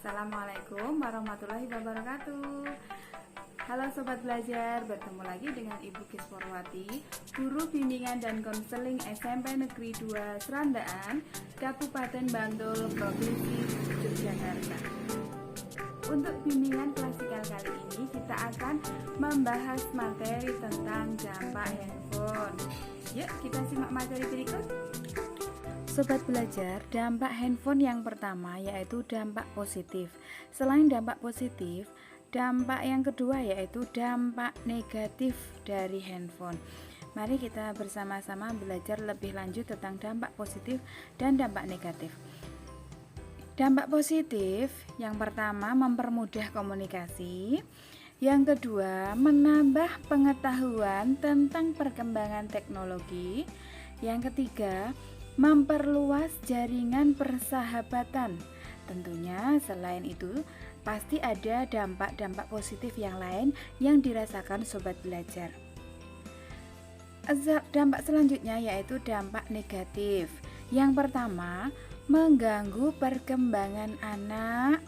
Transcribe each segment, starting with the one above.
Assalamualaikum warahmatullahi wabarakatuh. Halo Sobat Belajar, bertemu lagi dengan Ibu Kisforwati, Guru Bimbingan dan Konseling SMP Negeri 2 Serandaan, Kabupaten Bantul, Provinsi Yogyakarta. Untuk bimbingan klasikal kali ini kita akan membahas materi tentang dampak handphone. Yuk kita simak materi berikut. Sobat Belajar, dampak handphone yang pertama yaitu dampak positif. Selain dampak positif, dampak yang kedua yaitu dampak negatif dari handphone. Mari kita bersama-sama belajar lebih lanjut tentang dampak positif dan dampak negatif. Dampak positif yang pertama mempermudah komunikasi. Yang kedua, menambah pengetahuan tentang perkembangan teknologi. Yang ketiga, memperluas jaringan persahabatan. Tentunya selain itu pasti ada dampak-dampak positif yang lain yang dirasakan Sobat Belajar. Dampak selanjutnya yaitu dampak negatif. Yang pertama, mengganggu perkembangan anak.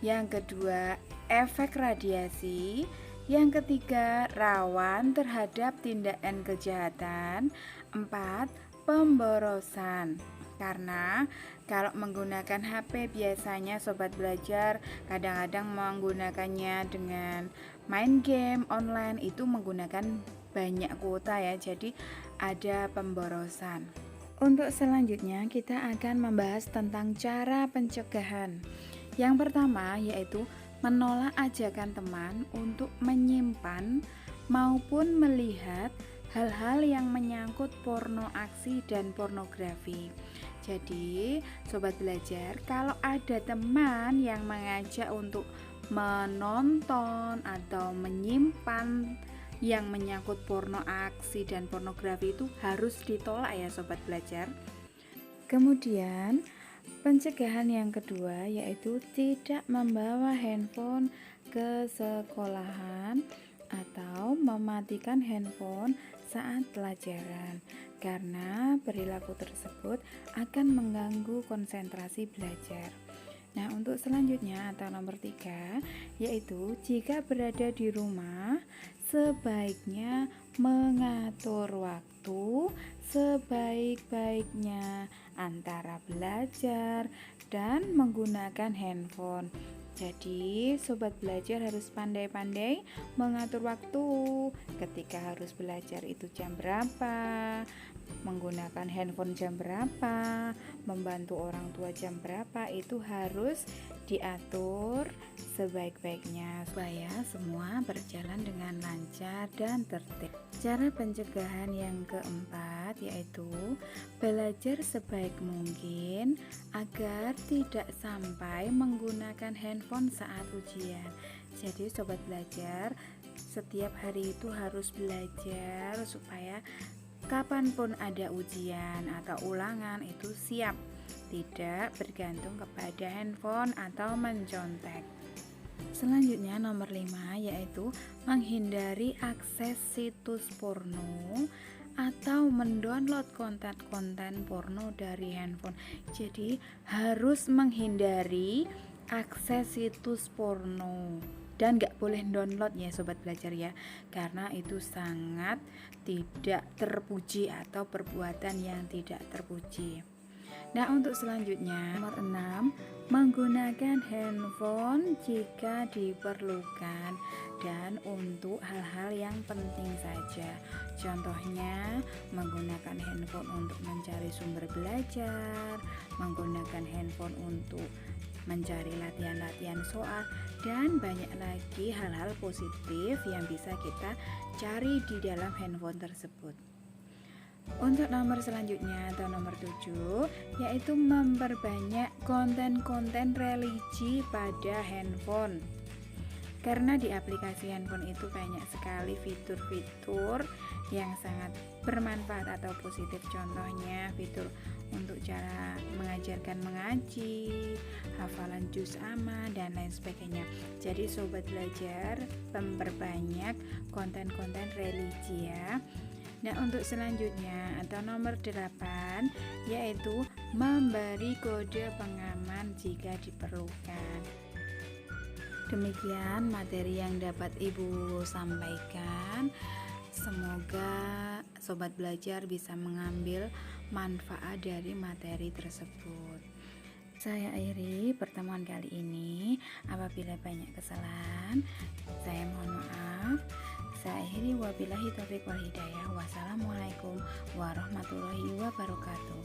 Yang kedua, efek radiasi. Yang ketiga, rawan terhadap tindakan kejahatan. 4. Pemborosan. Karena kalau menggunakan HP biasanya Sobat Belajar kadang-kadang menggunakannya dengan main game online, itu menggunakan banyak kuota ya, jadi ada pemborosan. Untuk selanjutnya kita akan membahas tentang cara pencegahan. Yang pertama yaitu menolak ajakan teman untuk menyimpan maupun melihat hal-hal yang menyangkut porno aksi dan pornografi. Jadi, Sobat Belajar, kalau ada teman yang mengajak untuk menonton atau menyimpan yang menyangkut porno aksi dan pornografi, itu harus ditolak ya Sobat Belajar. Kemudian, pencegahan yang kedua yaitu tidak membawa handphone ke sekolahan atau mematikan handphone saat pelajaran, karena perilaku tersebut akan mengganggu konsentrasi belajar. Nah, untuk selanjutnya atau nomor 3 yaitu jika berada di rumah sebaiknya mengatur waktu sebaik-baiknya antara belajar dan menggunakan handphone. Jadi, Sobat Belajar harus pandai-pandai mengatur waktu. Ketika harus belajar itu jam berapa, menggunakan handphone jam berapa, membantu orang tua jam berapa, itu harus diatur sebaik-baiknya supaya semua berjalan dengan lancar dan tertib. Cara pencegahan yang keempat yaitu belajar sebaik mungkin agar tidak sampai menggunakan handphone saat ujian. Jadi Sobat Belajar, setiap hari itu harus belajar supaya kapanpun ada ujian atau ulangan itu siap, tidak bergantung kepada handphone atau mencontek. Selanjutnya nomor 5 yaitu menghindari akses situs porno atau mendownload konten-konten porno dari handphone. Jadi harus menghindari akses situs porno dan gak boleh download ya Sobat Belajar ya, karena itu sangat tidak terpuji atau perbuatan yang tidak terpuji. Nah, untuk selanjutnya nomor 6, menggunakan handphone jika diperlukan dan untuk hal-hal yang penting saja. Contohnya menggunakan handphone untuk mencari sumber belajar, menggunakan handphone untuk mencari latihan-latihan soal, dan banyak lagi hal-hal positif yang bisa kita cari di dalam handphone tersebut. Untuk nomor selanjutnya atau nomor 7 yaitu memperbanyak konten-konten religi pada handphone. Karena di aplikasi handphone itu banyak sekali fitur-fitur yang sangat bermanfaat atau positif. Contohnya fitur untuk cara mengajarkan mengaji, hafalan juz amma, dan lain sebagainya. Jadi Sobat Belajar, memperbanyak konten-konten religi ya. Nah, untuk selanjutnya atau nomor 8 yaitu memberi kode pengaman jika diperlukan. Demikian materi yang dapat Ibu sampaikan. Semoga sobat belajar bisa mengambil manfaat dari materi tersebut. Saya akhiri pertemuan kali ini. Apabila banyak kesalahan, saya mohon maaf. Saya akhiri, wabillahi taufiq wal hidayah. Wassalamualaikum warahmatullahi wabarakatuh.